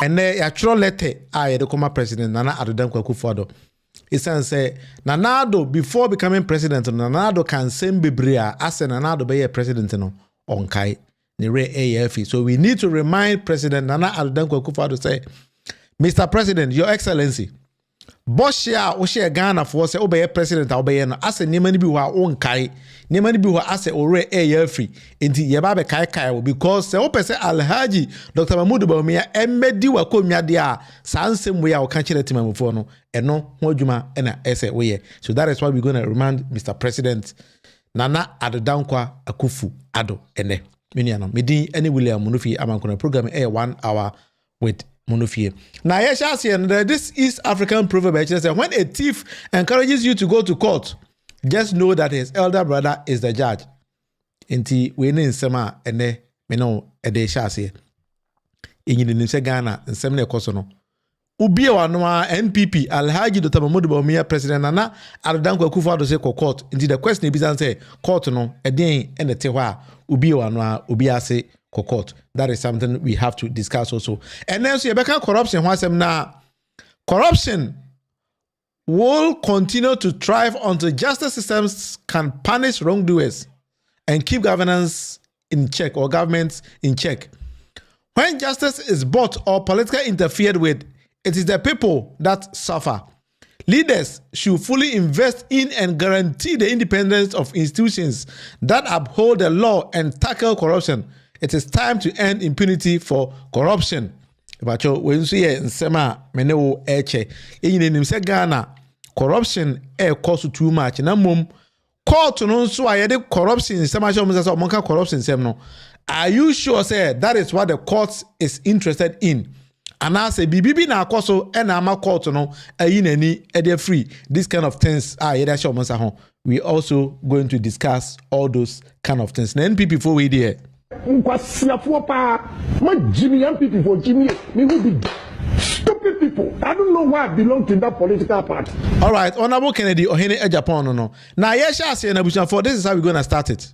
And actual letter the former president Nana Addo Dankwa Akufo-Addo. It say Nana Addo before becoming president, Nana Addo can send Bibria as Nana Addo be president no on Kai. So we need to remind President Nana Addo Dankwa Akufo-Addo say, Mr. President, Your Excellency, Boshia Oshia Ghana for say obey president obey no as nimani bi wa on kai nimani bi wa as ore free enti ye ba be kai because say opese Alhaji Dr. Mahmoud Bawumia emedi wa komia de a sansem we a o kan kire timamufo no eno ho adwuma na ese we. So that is why we're going to remind Mr. President Nana Addo Dankwa Akufo-Addo ene miniano medi any William Munufie amankona program 1 hour with Munufie. Now, this East African proverb says when a thief encourages you to go to court, just know that his elder brother is the judge. Inti we in sema ene meno ede shase. Inyi ni Ghana nsemne kosono. Ubie wanwa NPP Alhaji Dr. Mahmoud Bawumia President Nana Addo Dankwa Akufo-Addo say court. Inti the question is say court no eden ene te hwa ubie wanwa ubi ase court. That is something we have to discuss also. And then so you corruption. Corruption will continue to thrive until justice systems can punish wrongdoers and keep governance in check or governments in check. When justice is bought or politically interfered with, it is the people that suffer. Leaders should fully invest in and guarantee the independence of institutions that uphold the law and tackle corruption. It is time to end impunity for corruption. Bacho when you say nsema menewo eche enyine nim se Ghana corruption cost too much na mom court no so ayede corruption nsema sha omza so monka corruption nsem no. Are you sure say that is what the court is interested in? And I say bibibi na akoso e na ama court no ayi nani e dey free. This kind of things yeda sha omza ho. We also going to discuss all those kind of things. Na NPP for we there. Stupid people. I don't know why I belong to that political party. All right, Honorable Kennedy Ohene Japan no. Now yesha say na bushman for this is how we're going to start it.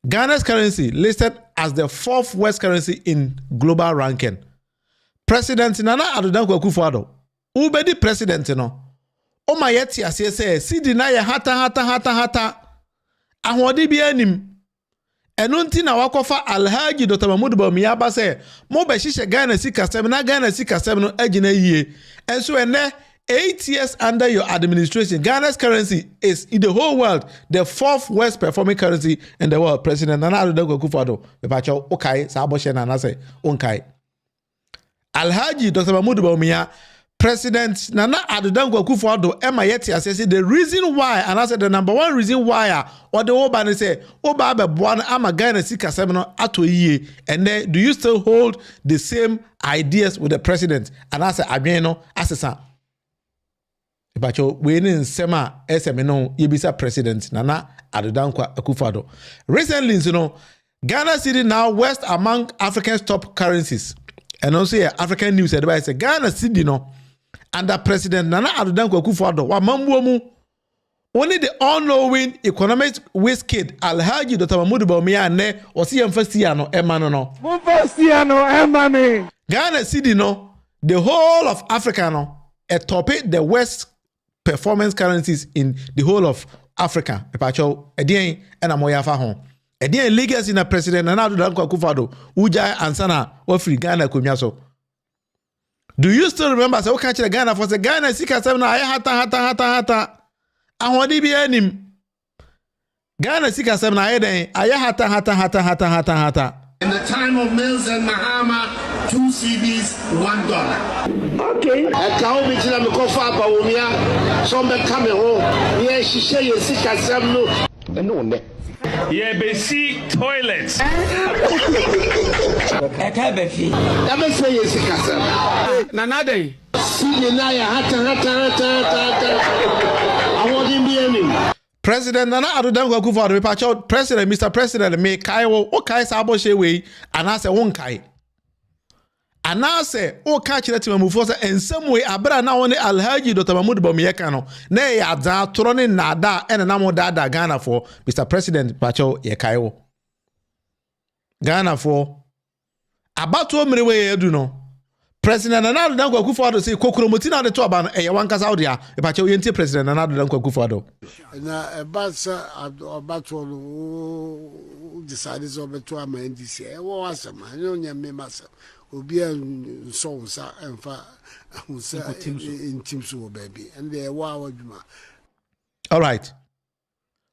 Ghana's currency listed as the 4th worst currency in global ranking. President Nana Addo Dankwa Akufo-Addo. Ubedi president no. O ma yeti ase say sidi na ya hata. Ahodi bi anim. Enunti na wakofa Alhaji Dr. Mahmoud Bawumia ba say mo be hihye Ghana sika sem na Ghana sika sem no agina yie. Enso ene 8 years under your administration, Ghana's currency is in the whole world the 4th worst performing currency in the world. President Nana Addo Dankwa Akufo-Addo be pacho okay sa aboshe na say onkai. Alhaji Dr. Mahmoud Bawumia President Nana Addo Dankwa Akufo-Addo ema yeti asese the reason why, and I said the number one reason why or the oba ne say oba be boan ama Ghana sika sem no ato yie, and then do you still hold the same ideas with the president? And I said adwen no asesa ebacho we ni nsema SM no yebisa president Nana Addo Dankwa Akufo-Addo. Recently, you know, Ghana city now worst among Africa's top currencies. And also African news advice say Ghana city no under President Nana Addo Dankwa Akufo-Addo wa mambuomu only the all-knowing economic whiz kid Alhaji Dr. Mahmoud Bawumia ne osi emfasia no emano no emfasia no emane Ghana city no the whole of Africa no topic the worst performance currencies in the whole of Africa epacho edien ena moya fa ho edien legacy na President Nana Addo Dankwa Akufo-Addo uja ansana wa free Ghana komia so. Do you still remember say o ka kire Ghana for say Ghana sika sem na aye hata ahodi bi anim Ghana sika sem na aye den aye hata. In the time of Mills and Mahama, 2 CDs, $1. Okay. I can't be chila me kofa Bawumia. Some be come home. Yeah, she say you sika sem no. No ne. Yeah, be see toilets. Ekabefi. That me say you sika sem. Nana dey. See na ya hata. Awodi bi anim. President Nana Addo Dankwa Akufo-Addo me pacho president Mr. President me kai wo o kai sa aboshe we anase won kai. Anase o ka kire timamufo se ensem we abra na woni Alhaji Dr. Mahmoud Bawumia ka no na ya dza toro ne nada ene na mo dada Ghana for Mr. President pacho ye kai wo. Ghana for abato mrewe ye edu no. President Nana Addo Akufo-Addo say kokromoti na de to aba no eye wankasa odia e pa che yenti President Nana Addo Akufo-Addo na e ba sa abato no decide so beto ama ndc e wo asem anyo nyame masa obi so sa emfa unsa intim so baby and they wa waduma. All right.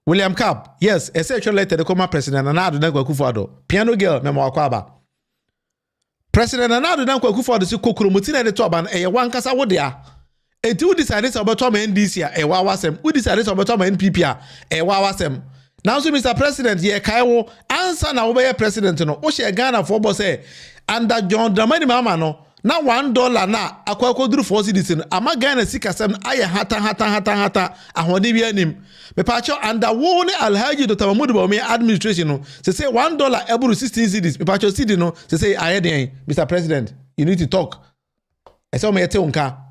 William Cap, yes, essential letter the come President Nana Addo Akufo-Addo piano girl memo akwaba. President Nana Addo Akufo-Addo si kokromoti na de to aba no eye wankasa wodea. Enti u decide say obeto ma NDC a ewa wasem, u decide say obeto ma NPP a ewa wasem. Now so Mr. President ye kai wo answer na wo be president no, wo share Ghana for boss say under John Dramani Mahama no, na $1 na akwakoduru for cedis no, ama Ghana sikasem aye hata ahode bi anim. Me pa cho under wo ne Alhaji Dr. Mahmoud Bawumia administration no, say $1 eburu 16 cedis. Me pa cho cedi no, say aye den. Mr. President, you need to talk. E say o me yete unka.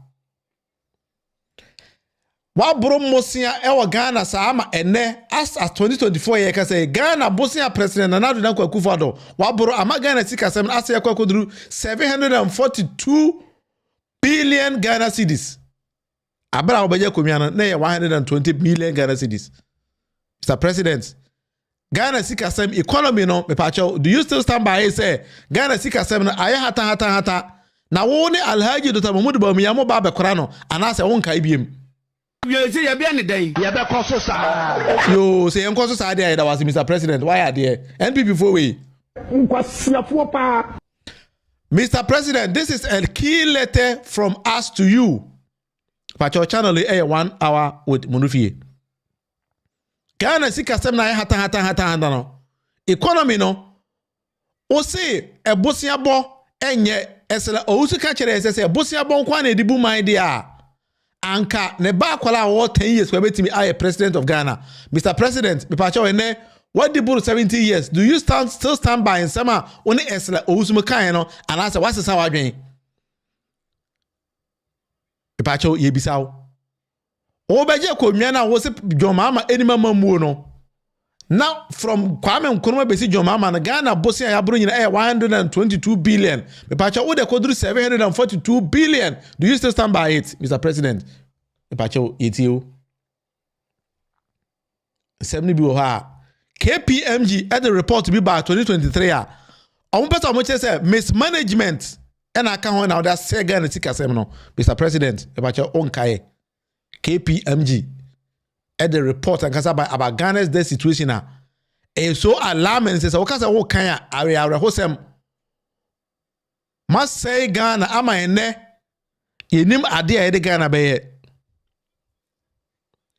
Wabro mosia ewa Ghana sama ene as 2024 ye ka say Ghana bosia President Nana Addo Akufo-Addo wabro ama Ghana sika sem as ye kwakoduru 742 billion Ghana cedis. Abra obeje komiana na ye 120 million Ghana cedis. Mr. President, Ghana sika sem economy no me pacho, do you still stand by it say Ghana sika sem no aye hata na wo ne Alhaji Dr. Mahmoud Bawumia mo ba be kora no anase won kai biem. You say you be any day. You be koso sa. Yo, say enkoso sa dey that was Mr. President. Why are there? NPP for we. Mr. President, this is a key letter from us to you. But your channel is 1 hour with Munufie. Ghana sika sem na hata no. Economy no. O say e bosia bo enye esela o su ka kire say bosia bo nkwa na edibu man dia. Anka ne ba kwala wo 10 years we betimi aye president of Ghana. Mr. President, me pa cho ene what the bull 70 years. Do you still stand by in sama oni esla owusumu kan no and answer what's the wadwen? Me pa cho ye bisawo. O beje ko nwia na wo se John Mahama enima mamuo no. Now from Kwame Nkrumah besi John Mahama na Ghana bosia ya bro nyina 122 billion. Me pa cho wo de koduru 742 billion. Do you still stand by it, Mr. President? Me pa cho etio. 70 bi wo ha. KPMG at the report to be by 2023 a. Omo pesa omo che say mismanagement and aka ho na that say Ghana tikasem no. Mr. President, me pa cho onkae. KPMG at the report and kasa about Ghana's debt situation na so alarming says o kasa wo kan a are hosem must say Ghana ama ene yenim ade a de Ghana be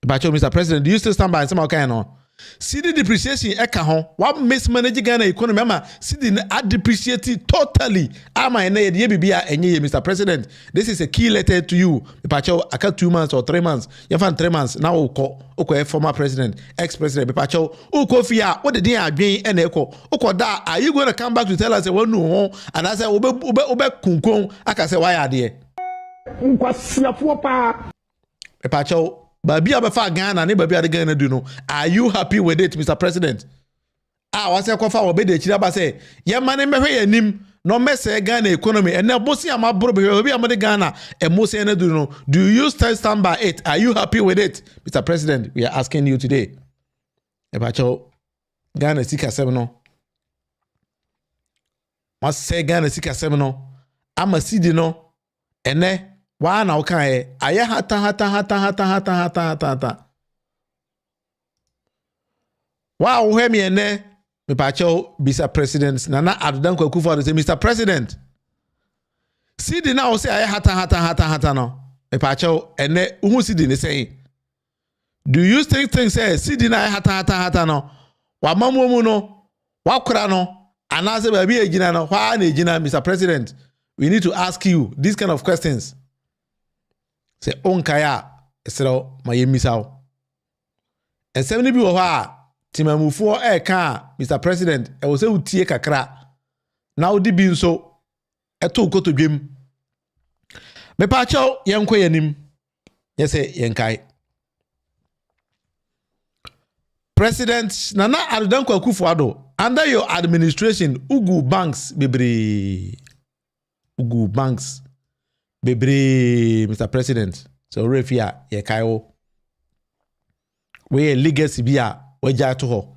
but Mr. President, do you still stand by some kind no cedi depreciation eka ho what mismanage Ghana economy ama cedi depreciate totally ama ene ye bibia enye Mr. President. This is a key letter to you. Pacho aka 2 months or 3 months. You fan 3 months now oko former president, ex-president Pacho oko fia what the dey adwen ene oko da are you going to come back to tell us one no and I say obe kunkon aka say why are there nkwasiafo pa Pacho Babi abefa Ghana ne babi ade Ghana do no. Are you happy with it, Mr. President? Wase kofa wo be de chira ba say ye mane mehwe yanim no mese Ghana economy and na bosi amabro be babi amade Ghana e mo say na do no. Do you still stand by it? Are you happy with it, Mr. President? We are asking you today. E ba cho Ghana sika sem no. Must say Ghana sika sem no. Ama sidi no. Ene wa na ukae aye hata wa uhemi ene me pacho bisa president Nana Addo Akufo-Addo say Mr. President sidi na o say aye hata no me pacho ene uhu sidi ne say do you still think say sidi na aye hata no wa mamu mu no wa kura no anase ba bi ejina no wa na ejina Mr. President? We need to ask you these kind of questions. Say onkaya esero mayemisaw esem bi wo ha timamufo ka Mr. President e wo se utie kakra na odi bi nso eto kotodwem me pa chaw yenko yanim yese yenkai President Nana Addo Akufo-Addo under your administration ugu banks bebre ugu banks bebre Mr. President so refia ye kayo we legacy bia waja to ho.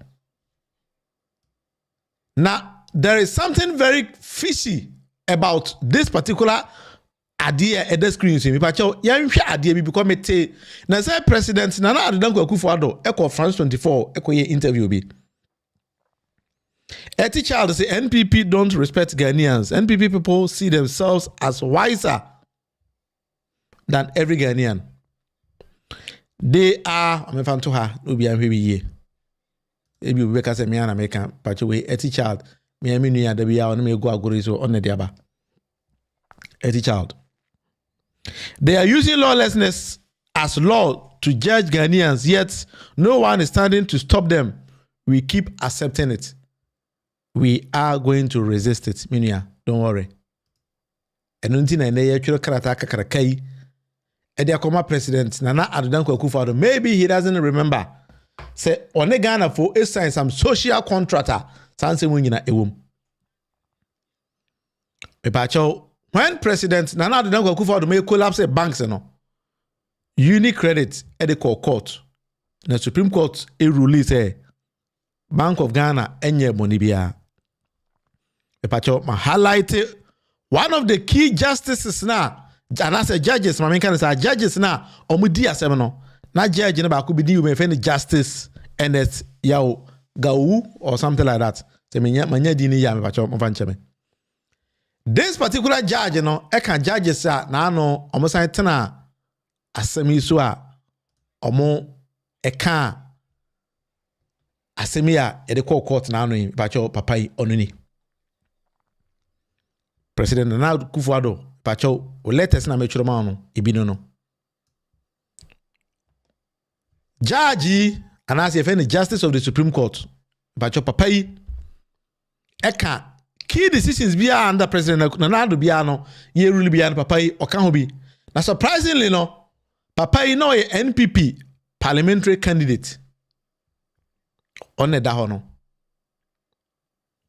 Now there is something very fishy about this particular idea at the screen so me pa cho yan hwe idea bi because me te na say president Nana Addo Akufo-Addo eko France 24 eko ye interview bi Eti Child say NPP don't respect Ghanaians. NPP people see themselves as wiser than every Ghanaian. They are I'm fan to her no be am ye. Ebi we ka say me na American but we Eti Child me am nua da bia on me go agori so on the aba. Eti Child. They are using lawlessness as law to judge Ghanaians, yet no one is standing to stop them. We keep accepting it. We are going to resist it. Minia, don't worry. And until I know karata kakarakai, and the president Nana Addo Akufo-Addo, maybe he doesn't remember. Say on Ghana for a sign some social contractor. Sanse Munina ewum. When President Nana Addo Akufo-Addo may collapse banks, Unicredit at the court. The Supreme Court a rule say Bank of Ghana enye monibia. Epacho ma highlight one of the key justices now. And I say judges, my can say judges now. Omudi asem no. Na judge na ba ko bidi you may find justice and it's yaw gau or something like that. Say manya di ni ya me pacho mo fanche me. This particular judge e can judges na no omo san tena asemi so a omo e kan asemi a e de court na no pacho papai onuni. President Nana Akufo-Addo pacho o letters na mechuro ma no ibino no. Judge anase the justice of the Supreme Court pacho papai eka key decisions bia under President Nana Addo bia no ye rule bia no papai oka ho bi. Na surprisingly no papai no ye NPP parliamentary candidate on the ho no.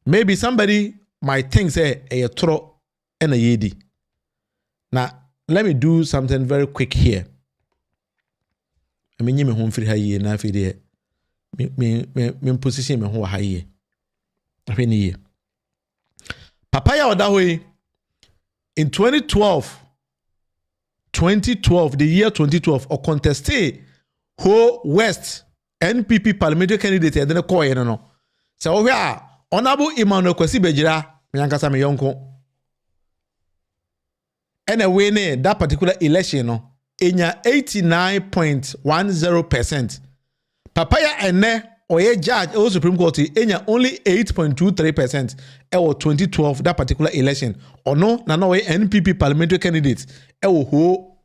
Maybe somebody might think say a tro and a yedi. Now, let me do something very quick here. I mean, you me home free high na fi there. Me position me home high. I mean, Papaya Odahoe in 2012, the year 2012, or contested Ho West NPP parliamentary candidate and then a coin no. So we are Honorable Emmanuel Kwesi Bejira, me yankasa me yonko. And away that particular election no enya 89.10%. Papaya ene oye judge o Supreme Court enya only 8.23% ewo 2012 that particular election. Or no na no NPP parliamentary candidate ewo Ho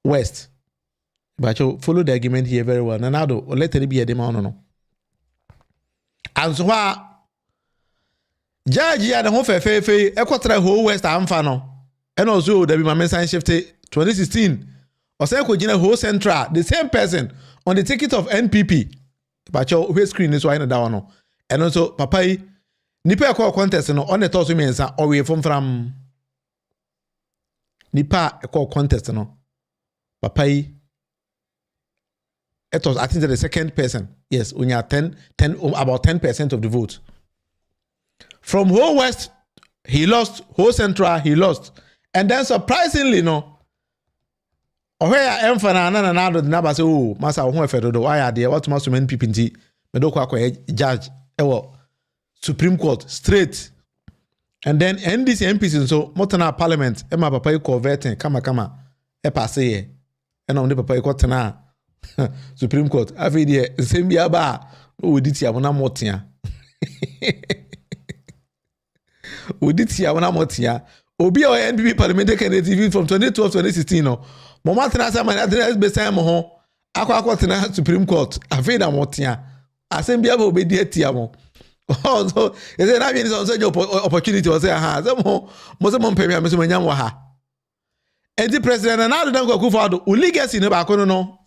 West. But you follow the argument here very well. Nanado or let it be a demand no. And so judge ya the ho fe ekotra Ho West amfa no. And also, the Bimamen sign shifted 2016. Or say, Ho Central, the same person on the ticket of NPP. But your screen is why na down. And also, Papai, Nipa call contest on the toss women or we from Nipa call contest no. Papai, it was I think the second person. Yes, when you are 10 about 10% of the vote. From Ho West, he lost. Ho Central, he lost. And then surprisingly, no. Where Emfana na Addo na say, oh, masa ho efedodo why are there what must men PPNT me do kwa judge ewo Supreme Court straight. And then NDC MPs so motana parliament e ma papa converting kama e passe ye. E na on papa ko tena Supreme Court afi there nsem bia ba o diti abona motia. O diti abona motia. Obi or NPP parliamentary candidate from 2012 2016 no. Mama tena say man address be say mo ho. Akwa tena Supreme Court. Afi na motia. Asem bia ba obedi atia mo. Oh, so is it not being such opportunity or say aha. Say mo say mo pemi am so manyam wa ha. And the president Nana Addo Akufo-Addo o legacy ne ba ko no.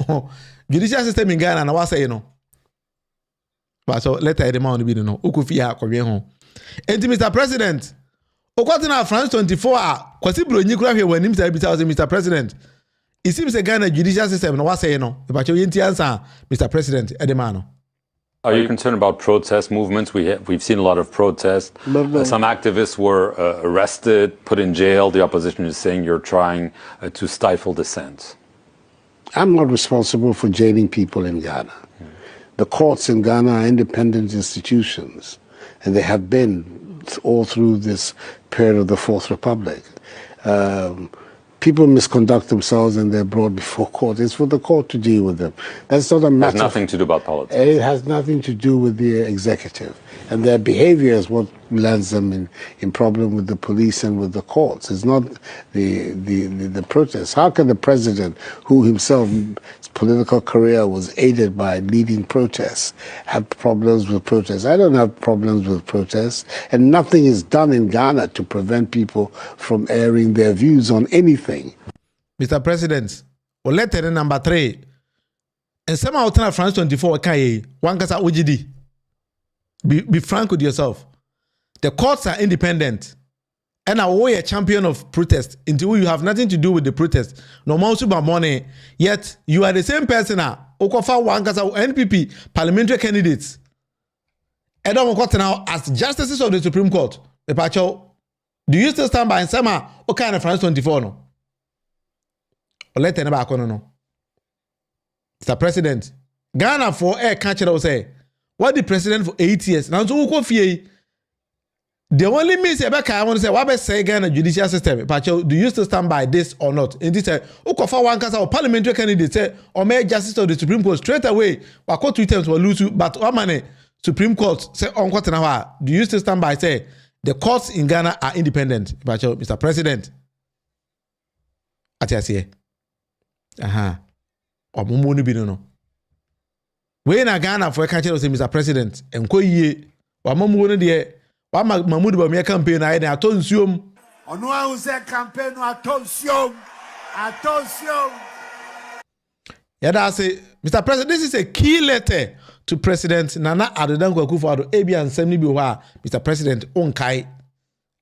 Judicial system in Ghana na wa say no. But so let the man be no. Ukufia akwe ho. And Mr. President Okwatina France 24 kwasi bronyi kura hwe wanim say Mr. President. It seems a Ghana judicial system no was say no. But you answer Mr. President Edemano. Are you concerned about protest movements? We've seen a lot of protests. Some activists were arrested, put in jail. The opposition is saying you're trying to stifle dissent. I'm not responsible for jailing people in Ghana. The courts in Ghana are independent institutions, and they have been all through this period of the Fourth Republic. People misconduct themselves and they're brought before court. It's for the court to deal with them. That's not a matter. It has nothing to do about politics. It has nothing to do with the executive. And their behavior is what lands them in problem with the police and with the courts. It's not the protests. How can the president, who himself, his political career was aided by leading protests, have problems with protests? I don't have problems with protests. And nothing is done in Ghana to prevent people from airing their views on anything. Mr. President, letter number 3. And somehow France 24 kaye one kasa OGD. Be frank with yourself. The courts are independent. And I are a champion of protest until you have nothing to do with the protest. No more super money. Yet you are the same person now. Okofa Wankasa NPP parliamentary candidates. Addo now as justices of the Supreme Court. Do you still stand by Nsema or kind of France 24 no? Or let anybody no. Mr. President, Ghana for air catcher will say. What the president for 8 years? Now, so the only means I want to say, what best say Ghana judicial system? But do you still stand by this or not? In this, Okofa one case or parliamentary candidate say, or may justice of the Supreme Court straight away. What court 2 times will lose you, but what money Supreme Court say on court now? Do you still stand by say the courts in Ghana are independent? But Mr. President, I say, or mumu ni no. We na Ghana for a country say Mr. President enko yie wa mamu no de wa Mahmoud ba me campaign na na atonsuom ono a say campaign no atonsuom yada say Mr. President, this is a key letter to President Nana Addo Akufo-Addo ebi ansem ni bi ho a Mr. President onkai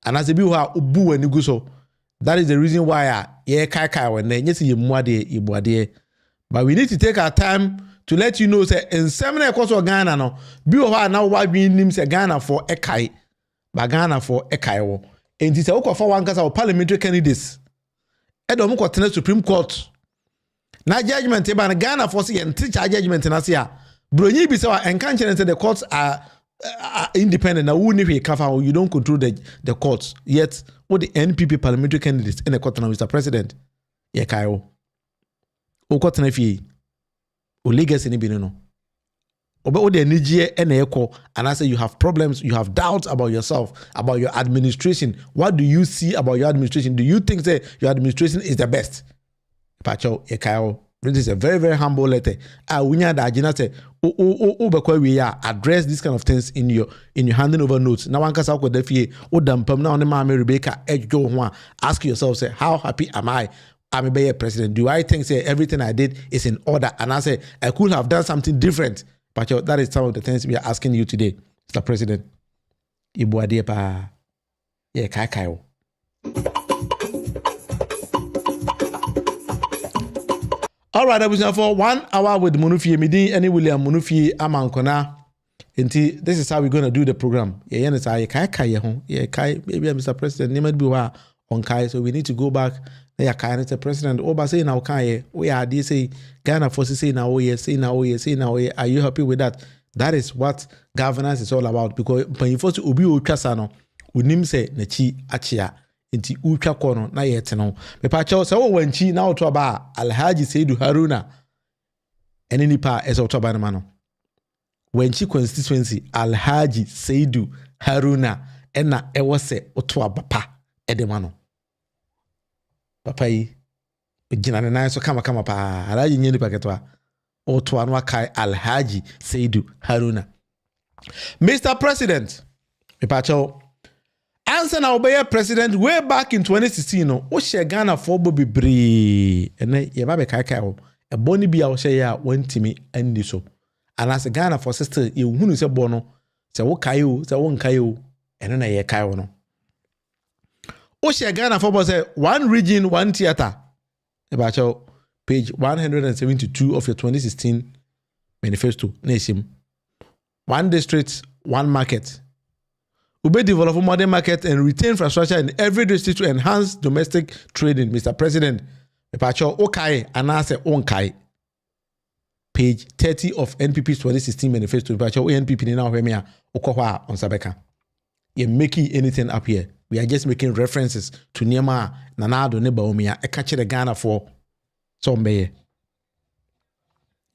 anase bi ho a obu ani gu so. That is the reason why ye kai when na nyesi ye muade ibuade. But we need to take our time to let you know say in seminar course of Ghana no bi ho na wa bi nim say Ghana for ekai ba Ghana for ekai wo enti say ukofa wan kasa parliamentary candidates Addo mo kwatena Supreme Court na judgment e ba na Ghana for say enti judgment na say a bronyi bi say wa enkan chene say the courts are independent na who ni hwe kafa you don't control the courts yet what the NPP parliamentary candidates in the court now Mr. President ye kai wo ukwatena fie o legacy ni bi no obe o de nigie na ekọ and I say you have problems, you have doubts about yourself, about your administration. What do you see about your administration? Do you think that your administration is the best? Pacho Ekayo, this is a very, very humble letter. Winya da agina say o bekwa we ya address these kind of things in your handing over notes. Now one kasa ko defie o dampam na on ma Rebecca edjo ho ask yourself say how happy am I? I'm a president. Do I think say everything I did is in order? And I say I could have done something different. But that is some of the things we are asking you today, Mr. President. Ibuadie pa ye kai. All right, I was now for 1 hour with Munufie Midi and William Munufie Amankona. This is how we're going to do the program. Yeah, maybe Mr. President, name it be on Kai, so we need to go back. Yeah, kind of president. Oba say now, Kai, we are they say Ghana forces say now, say now. Are you happy with that? That is what governance is all about. Because when you first ubi uchasano, unim say nechi achia inti ucha kono na yeteno. Me pacho so wenchi na otoba Alhaji Seidu Haruna. Eni nipa esa otoba na mano. Wenchi constituency Alhaji Seidu Haruna ena ewose otoba pa edemano. Papa yi ojina ne nan so kama pa Alhaji nyeni paketwa oto anu akai Alhaji Seidu Haruna. Mr. President, Ipacho answer na obey president way back in 2016 no o share Ghana for bebre ene ye ba be kai o e boni bia o share ya wantimi andi so anase Ghana for sister ye hunu se bo no se wo kai o se wo nkai o ene na ye kai o no Oshe Ghana for say one region, one theater. About your page 172 of your 2016 manifesto. Nation. One district, one market. Ube develop a modern market and retain infrastructure in every district to enhance domestic trading, Mr. President. Epacho Okai Anase Onkai. Page 30 of NPP's 2016 manifesto. Epacho NPP ni na wemia Okohwa on Sabeka. You're making anything up here. We are just making references to Niema Nanado Neba Omia. E catch the Ghana for some bay.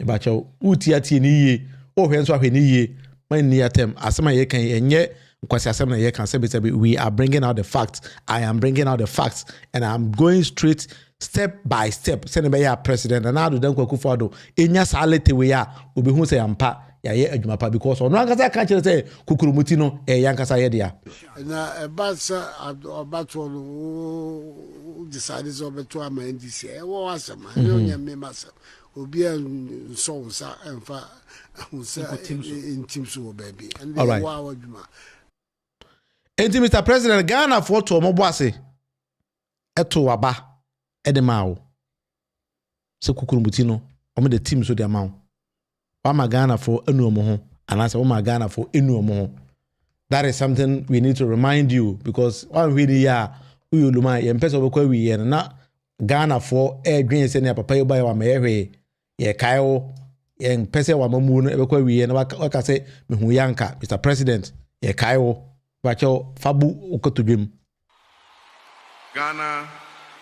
Epacho Utiati ni o henswa hwe ni ye. Man near them asema ye kan enye kwasi asema ye kan say we are bringing out the facts. I am bringing out the facts and I'm going straight step by step. Send be ya president and now do dem kwaku fado enya salete we ya obi hu say ampa ya ye adwuma pa because ono ankasa kan kire say kukurumuti no e yankasa ye dia na ebasa abato no decide so beto ama ndc e wo asema nyonya me masa obi so sa emfa intimsu baby and they wa adwuma. Enti Mr. President Ghana for to mo boase eto waba edemao se kukurumuti no omo the team so the amount wa Ghana for enu omo ho anase wa Ghana for enu omo ho. That is something we need to remind you because one we ya uyuluma ye mpesa obekwa wi ye na Ghana for edwen se ne papa yo ba wa mehwe ye kaio ye mpesa wa mamu no ebekwa wi ye na waka se mehu yanka Mr. President ye kaio bacho fabu okotodwem. Ghana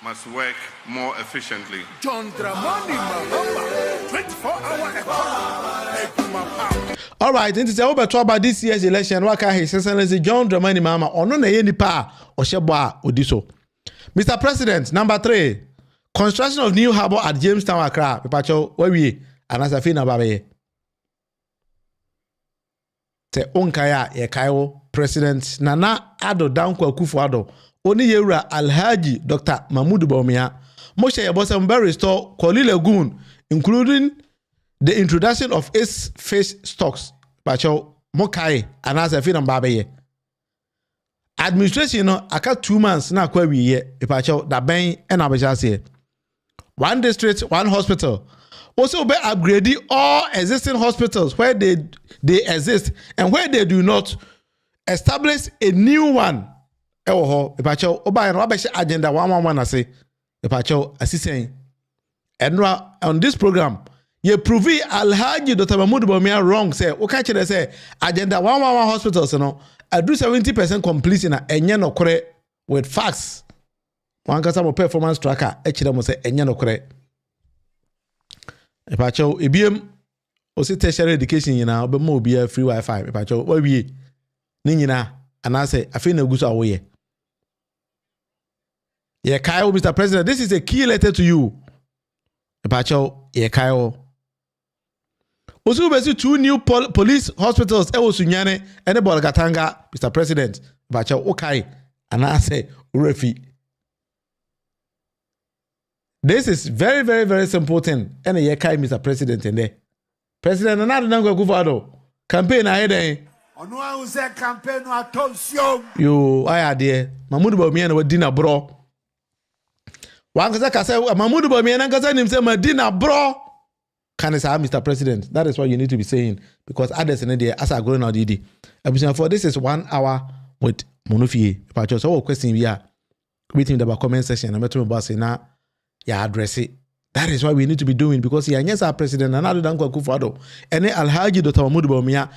must work more efficiently. John Dramani Mahama, 24-hour economy. All right, into say we talk about this year's election. Waka His Excellency John Dramani Mahama ono na ye nipa osheboa odiso. Mr. President, number 3, construction of new harbour at Jamestown, Accra. Papacho, where we anasa fi na babe. Te onkaya ye kayo President Nana Addo Dankwa Akufo-Addo. Oni yewura Alhaji Dr. Mahmoud Bawumia. Moshe yebosa mbe restore Kwali Lagoon, including the introduction of its fish stocks. Pacho mokai anasa fi na babe ye. Administration no aka 2 months na kwa wi ye. Pacho da ben e na beja se. One district, one hospital. Also be upgrading all existing hospitals where they exist and where they do not, establish a new one. Ewo Epacho oba no abeshe agenda 111 ase. Epacho asisen. Enra on this program, ye prove Alhaji Dr. Mahmoud Bawumia wrong say o ka kire say agenda 111 hospitals no adu 70% completion na enye no kore with facts. One kasa mo performance tracker e kire mo say enye no kore. Epacho ebiem o si tertiary education nyina obe mo obi free wifi. Epacho wa wie ni nyina anase afi na guso awoye. Ye kayo Mr. President, this is a key letter to you. Epacho ye kayo. Osu besi 2 new police hospitals e Sunyane ene Bolgatanga, Mr. President. Epacho okay anase urefi. This is very, very, very simple thing. Ene ye kai Mr. President ende. President Nana Dankwa Akufo-Addo campaign ahead. Ono a use campaign no attention. Yo aya de Mahmoud Bawumia na wadi na bro. Wangaza kasa Mahmoud Bawumia na kasa nim say Madina bro. Can say Mr. President. That is what you need to be saying because others in there as are going out DD. For this is 1 hour with Munufie. But just all question we are waiting the comment section and meto boss na ya address it. That is what we need to be doing because he is our president and Addo Dankwa Akufo-Addo. Ene Alhaji Dr. Mahmoud Bawumia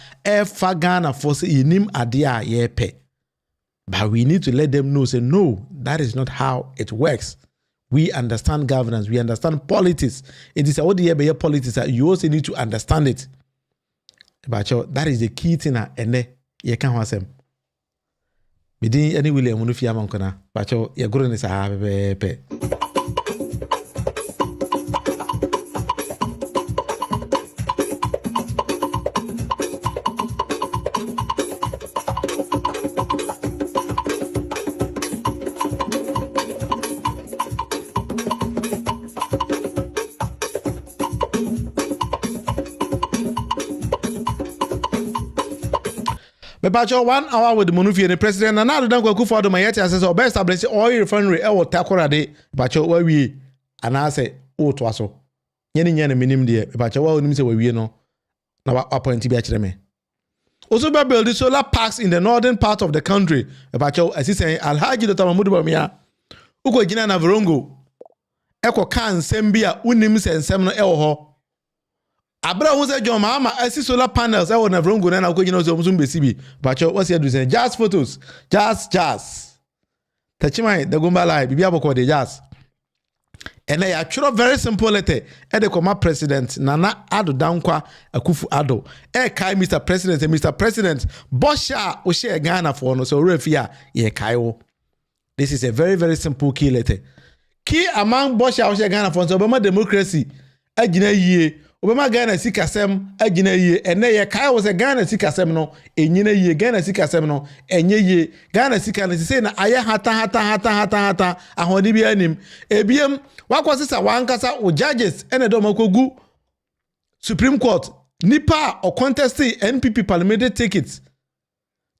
fa Ghana force inim adia yepe. But we need to let them know say no, that is not how it works. We understand governance, we understand politics. It is what the politics that you also need to understand it. But that is the key thing ene ye kan wasem. Bidin any William Munufie amankona. But ye guru ni sa pepe. Me pacho 1 hour with the Munufie and the president and now the Danko Kufuor my yet says or best establish oil refinery e wo takora de pacho wa wie ana say o to aso nyene minim de pacho wa onim say wa wie no na appoint bi a kire me also be build solar parks in the northern part of the country pacho asisen Alhaji Dr. Mahmoud Bawumia uko gina na Virongo eko kan nsem bi a unim se nsem no e wo ho abra hu se John Mahama asi solar panels e wo na Virongo na uko gina so mbesi bi pacho what's you do say just photos just tachimai the gumba live bibi aboko de just and I actually very simple letter e de koma president Nana Addo Dankwa Akufo Addo e kai Mr. President Bosha o share Ghana for no so refia ye kai wo. This is a very very simple key letter. Key among Bosha o share Ghana for so Obama democracy agina yie Obama Ghana sikasem agina yie ene ye kai wo se Ghana sikasem no enyina yie Ghana sikasem no enye yie Ghana sikane se na aye hata ahodi bi anim ebiem wakwasisa wankasa o judges ene do makogu Supreme Court nipa o contest NPP parliamentary tickets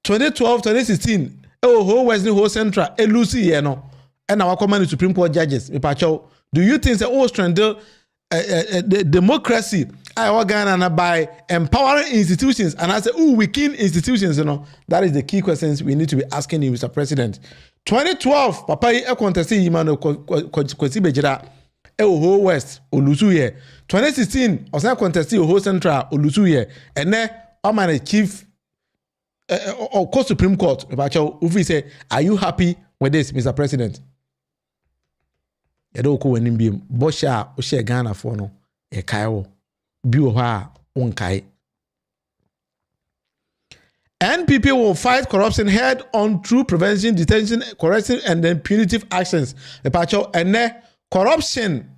2012 2016 ho Western ho Central elusi ye no ena wakoma ni Supreme Court judges me pacho do you think that stranded the democracy I organize by empowering institutions and I say weaken institutions, you know, that is the key questions we need to be asking you, Mr. President. 2012 papa e contest imano kwesi bejira e ho West olusu ye 2016 osan contest ho Central olusu ye ene o chief or Supreme Court about Ufi say are you happy with this, Mr. President? Edo ko wanim biem Bosha o share Ghana for no e kai wo bi wo ha on kai. NPP will fight corruption head on through prevention, detention, correction and then punitive actions. E pacho ene corruption.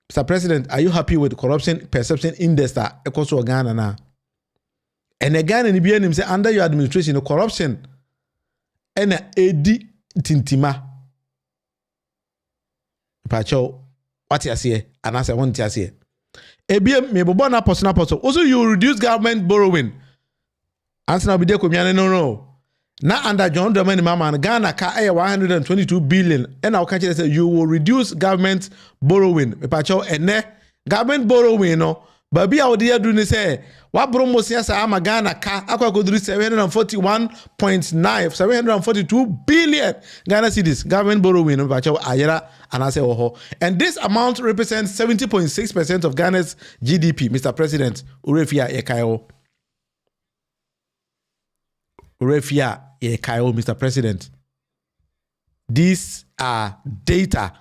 Mr. President, are you happy with corruption perception index that equals to Ghana na? And again in the say under your administration the corruption ene edi tintima. Pacho, what you say? And I say, what you say? Ebiem me bobo na personal person. Also, you reduce government borrowing. Answer na bide ko no. Na under John Dramani Mama Ghana ka 122 billion. And I can say you will reduce government borrowing. Pacho ene government borrowing no. Babi a odi adu ni say wa bromo siasa ama Ghana ka akwa koduri 742 billion Ghana cedis government borrowing no bacha ayera anase oho, and this amount represents 70.6% of Ghana's GDP. Mr. President, urefia yekayo Mr. President, these are data.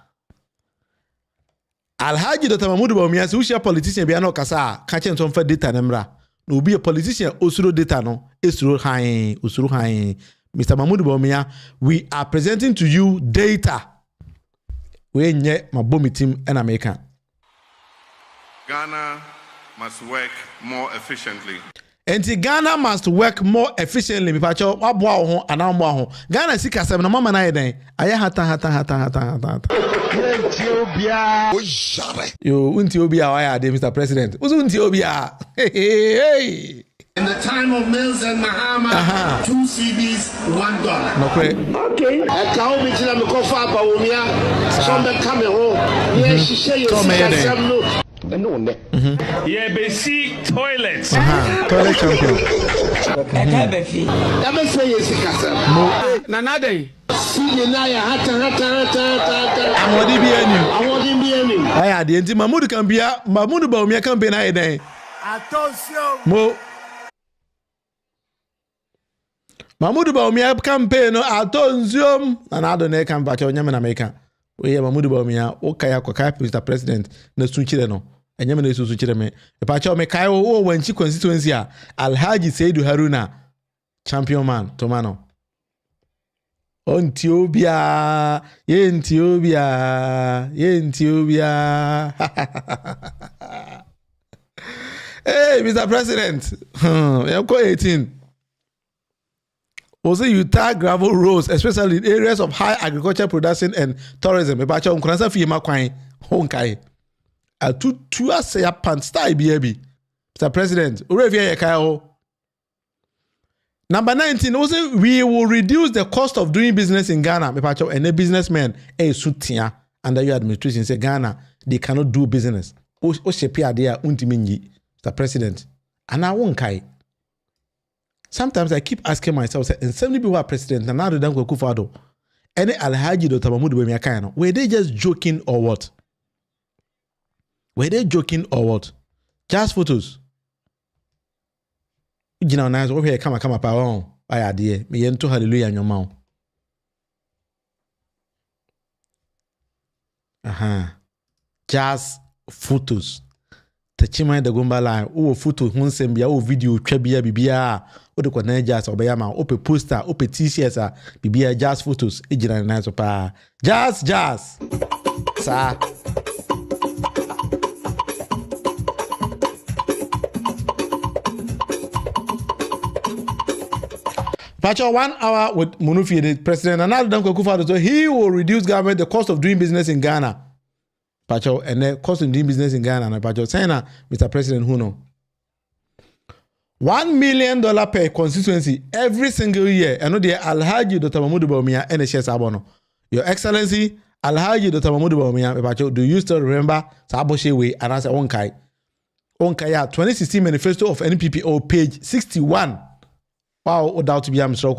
Alhaji Dr. Mahmoud Bawumia se ushia politician bia no kasa ka chen so mfa data nemra no be a politician osuro data no usuro han Mr. Mahmoud Bawumia, we are presenting to you data we nye mabomi team in America. Ghana must work more efficiently. Ghana must work more efficiently. Mi pacho wabwa ho anamwa ho. Ghana sika sem na mama na yeden. Aya hata. Yo unti obia why dey Mr. President. Uzu unti obia. Hey. In the time of Mills and Mahama, 2 CDs, $1. No kwe. Okay. Ka obi tina me kofa Bawumia. So be come home. Ye shishe yo sika sem no. Yeah, be see toilets. Toilet champion. That me say yes kasa. Nanade. See na ya hata. Amodi bi anim. Aya de enti Mahmoud Bawumia campaign na yeden. Attention. Mo Mahmoud Bawumia campaign no atonziom na Addo na kan bacha onyame na America. We ya Mahmoud Bawumia o kaya kwa Mr. President na sunchire no. Enyame na sunchire me. E pacha o me kai o wanchi constituency a Alhaji Seidu Haruna champion man Tomano. Ontiobia, Yentiobia. Hey, Mr. President, I'm 18. Also, you tag gravel roads, especially in areas of high agriculture production and tourism. Ebacha unkunasa fiyema kwai honkai. Atu asaya pan style baby. Mr. President, urevia yekaya ho. Number 19, also we will reduce the cost of doing business in Ghana. And a businessman, sutia under your administration say Ghana, they cannot do business. Mr. President. And I won't kai. Sometimes I keep asking myself, and so many people are president, and now they don't go kufado. Any Alhaji Dr. Mahmoud Bawumia, were they just joking or what? Were they joking or what? Just photos. You know, nice over here, come up, power. I idea. Me yento hallelujah in your mouth. Just photos. Techima the gumba line. Oh, photo, hunsembia, oh, video, trebia, bibia. O de kwa na jazz obayama. Ope poster, ope t-shirts, bibia jazz photos. Ejina nice opa. Jazz. Sa. Pacho 1 hour with Munufie, the president, and now so he will reduce government the cost of doing business in Ghana. Pacho, and the cost of doing business in Ghana. And Pacho, saying Mr. President, who know? $1 million per constituency every single year. And no, the Alhaji Dr. Mahmoud Bawumia NHS Abono. Your Excellency, Alhaji Dr. Mahmoud Bawumia, Pacho, do you still remember Saboshe way and answer Onkai? Onkaya 2016 manifesto of NPPO, page 61. Wow, doubt to be a mistake.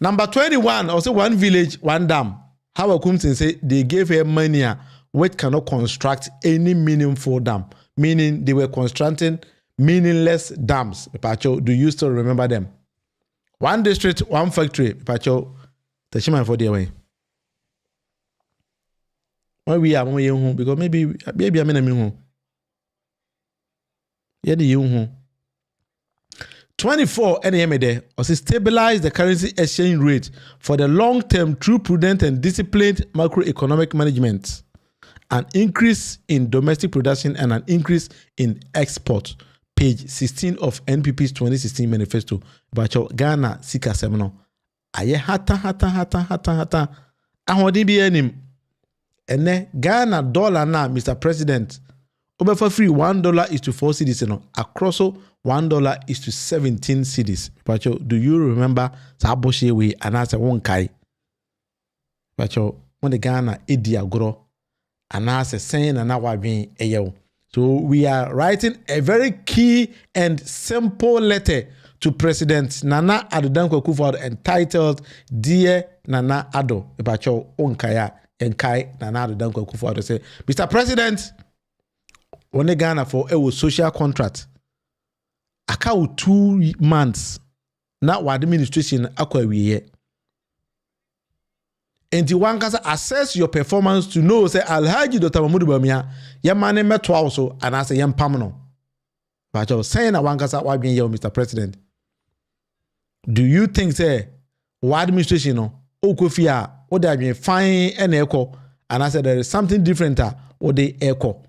Number 21, also one village, one dam. How come to say they gave her money which cannot construct any meaningful dam, meaning they were constructing meaningless dams. Pacho, do you still remember them? One district, one factory. Pacho, Tashima for the way. Why we are more because maybe I'm in home. Yeah, the young 24 NMD also stabilize the currency exchange rate for the long term through prudent and disciplined macroeconomic management, an increase in domestic production and an increase in export. Page 16 of NPP's 2016 manifesto. Bacho Ghana sika semino. Aye hata. Ahodi bi enim. Ene Ghana dollar na Mr. President. Over free $1 is to 4 cedis no. Across $1 is to 17 cedis. Pacho, do you remember Saboshe we anasa won kai? Pacho, when the Ghana idiagro anasa saying and now being ayo. So we are writing a very key and simple letter to President Nana Addo Dankwa-Akufo-Addo entitled Dear Nana Addo. Pacho onkaya enkai Nana Addo Dankwa-Akufo-Addo say, Mr. President, when the Ghana for a social contract. Aka 2 months na wa administration akwa wiye. Enti wankasa assess your performance to know say Alhaji Dr. Mahmoud Bawumia yamane metwa also and asa yempam no. Bacho saying na wankasa wa bien ye Mr. President. Do you think say wa administration no okofia o da bien fine and echo and I said there is something different or they echo.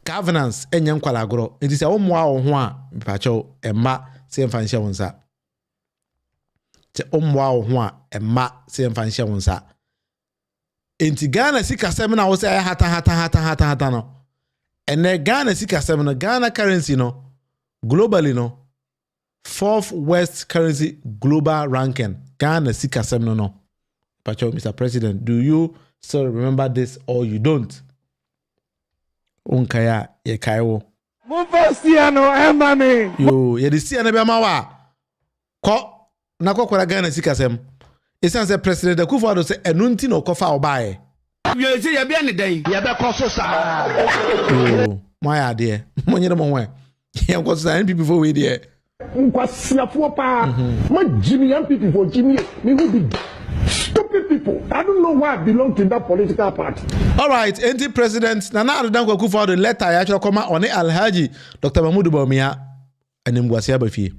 Governance enyem kwalagoro enti se omwa ho a mpacho emma se mfanhye wonsa te omwa ho a emma se mfanhye wonsa enti Ghana sikasem na wo se hata no ene Ghana sikasem no Ghana currency no globally no 4th worst currency global ranking Ghana sikasem no mpacho Mr. President, do you still remember this or you don't? Unkaya ye kaiwo. Mufasiano emami. Yo, ye di siya be amawa. Ko na kwa Ghana sikasem. Esan se President Akufo-Addo se enunti no kofa obae. You say ye be ani den, ye be koso sa. Yo, my idea. Monye mo ho. Ye ko sa NPP for we there. Nkwasiafo pa. Ma Jimmy NPP for Jimmy. Me who be stupid people. I don't know why I belong to that political party. All right, anti-president Nana Addo Dankwa-Akufo-Addo letter actually come on Alhaji Dr. Mahmoud Bawumia and Mwasi Abafie.